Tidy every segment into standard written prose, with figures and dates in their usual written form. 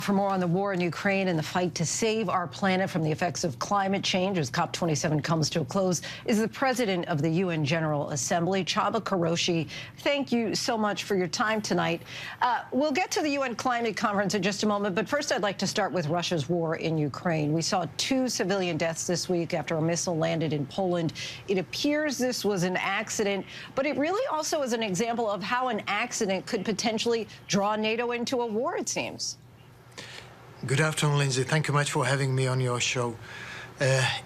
For more on the war in Ukraine and the fight to save our planet from the effects of climate change as COP27 comes to a close is the president of the UN General Assembly, Csaba Korosi. Thank you so much for your time tonight. We'll get to the UN Climate Conference in just a moment, but first I'd like to start with Russia's war in Ukraine. We saw 2 civilian deaths this week after a missile landed in Poland. It appears this was an accident, but it really also is an example of how an accident could potentially draw NATO into a war, it seems. Good afternoon, Lindsay. Thank you much for having me on your show.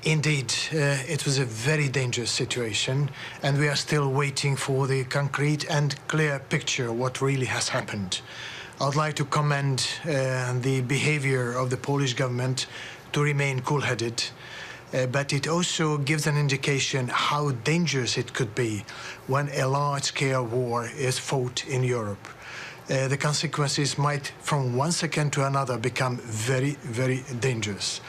Indeed, it was a very dangerous situation, and we are still waiting for the concrete and clear picture of what really has happened. I would like to commend the behavior of the Polish government to remain cool-headed, but it also gives an indication how dangerous it could be when a large-scale war is fought in Europe. The consequences might, from one second to another, become very, very dangerous.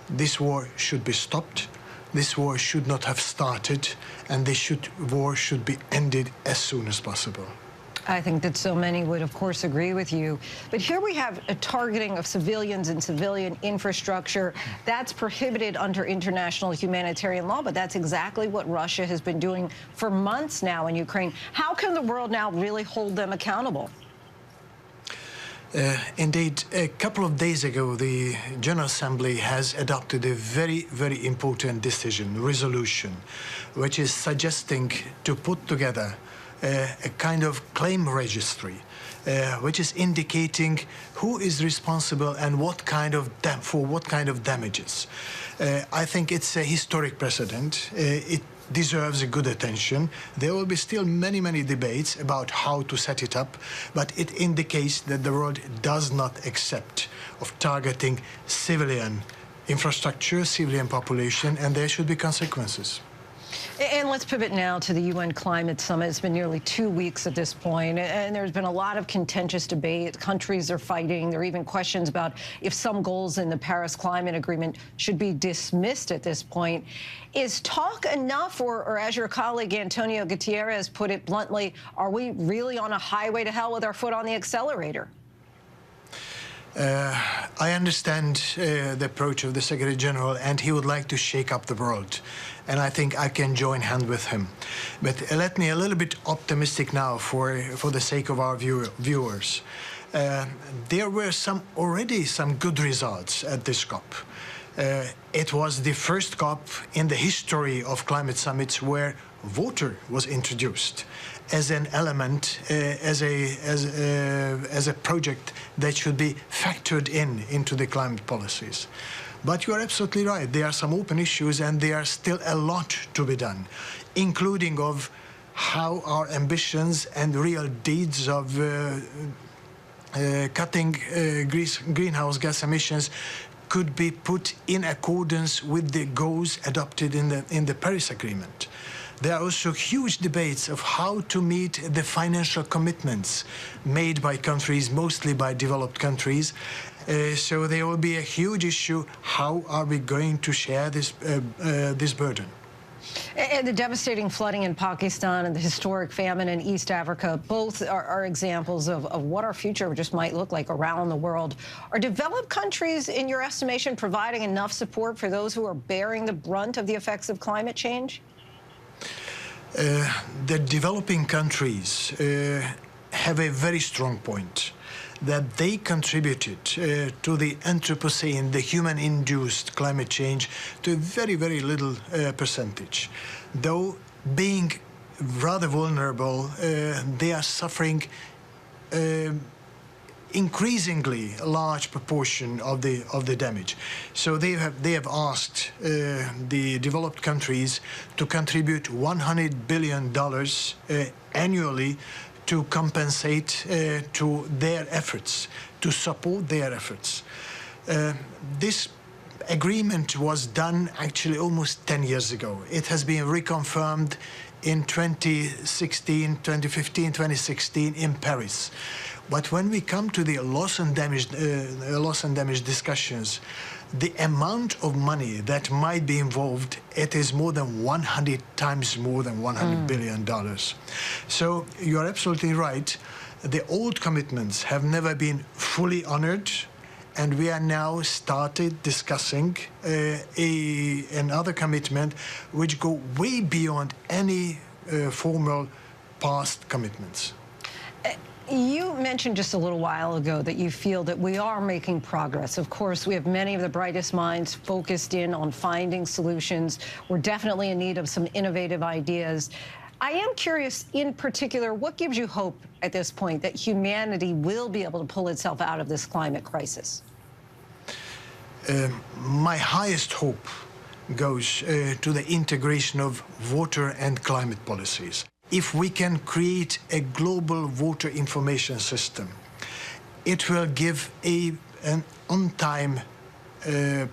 This war should be stopped. This war should not have started, and this war should be ended as soon as possible. I think that so many would, of course, agree with you. But here we have a targeting of civilians and civilian infrastructure. That's prohibited under international humanitarian law, but that's exactly what Russia has been doing for months now in Ukraine. How can the world now really hold them accountable? Indeed, a couple of days ago, the General Assembly has adopted a very, very important decision, resolution, which is suggesting to put together a kind of claim registry, which is indicating who is responsible and what kind of for what kind of damages. I think it's a historic precedent. It deserves a good attention. There will be still many, many debates about how to set it up, but it indicates that the world does not accept of targeting civilian infrastructure, civilian population, and there should be consequences. And let's pivot now to the UN Climate Summit. It's been nearly 2 weeks at this point, and there's been a lot of contentious debate. Countries are fighting. There are even questions about if some goals in the Paris Climate Agreement should be dismissed at this point. Is talk enough, or as your colleague Antonio Gutierrez put it bluntly, are we really on a highway to hell with our foot on the accelerator? I understand the approach of the Secretary General, and he would like to shake up the world. And I think I can join hand with him. But let me a little bit optimistic now for the sake of our viewers. There were already some good results at this COP. It was the first COP in the history of climate summits where water was introduced as an element, as a project that should be factored into the climate policies. But you are absolutely right. There are some open issues, and there are still a lot to be done, including of how our ambitions and real deeds of cutting greenhouse gas emissions could be put in accordance with the goals adopted in the Paris Agreement. There are also huge debates of how to meet the financial commitments made by countries, mostly by developed countries. So there will be a huge issue. How are we going to share this burden? And the devastating flooding in Pakistan and the historic famine in East Africa, both are examples of what our future just might look like around the world. Are developed countries, in your estimation, providing enough support for those who are bearing the brunt of the effects of climate change? The developing countries have a very strong point that they contributed to the Anthropocene, the human-induced climate change, to a very, very little percentage. Though being rather vulnerable, they are suffering increasingly large proportion of the damage. So they have asked the developed countries to contribute $100 billion annually to compensate to their efforts, to support their efforts. This agreement was done actually almost 10 years ago. It has been reconfirmed in 2016, 2015, 2016 in Paris. But when we come to the loss and damage discussions, the amount of money that might be involved, it is more than 100 times more than $100 billion. So you're absolutely right. The old commitments have never been fully honored, and we are now started discussing another commitment which go way beyond any formal past commitments. You mentioned just a little while ago that you feel that we are making progress. Of course, we have many of the brightest minds focused in on finding solutions. We're definitely in need of some innovative ideas. I am curious, in particular, what gives you hope at this point that humanity will be able to pull itself out of this climate crisis? My highest hope goes to the integration of water and climate policies. If we can create a global water information system, it will give an on-time,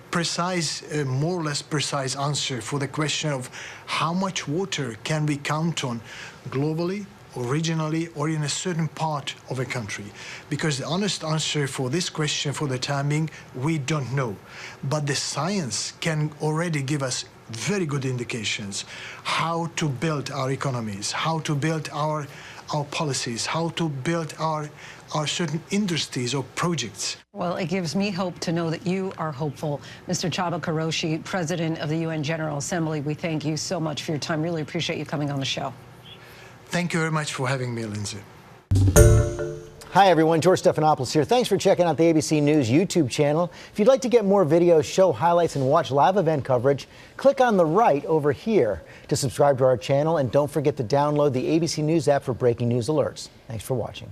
precise, more or less precise answer for the question of how much water can we count on globally, or regionally, or in a certain part of a country. Because the honest answer for this question, for the time being, we don't know. But the science can already give us very good indications how to build our economies, how to build our policies, how to build our certain industries or projects. Well, it gives me hope to know that you are hopeful. Mr. Csaba Korosi, President of the UN General Assembly, we thank you so much for your time. Really appreciate you coming on the show. Thank you very much for having me, Lindsay. Hi, everyone. George Stephanopoulos here. Thanks for checking out the ABC News YouTube channel. If you'd like to get more videos, show highlights, and watch live event coverage, click on the right over here to subscribe to our channel. And don't forget to download the ABC News app for breaking news alerts. Thanks for watching.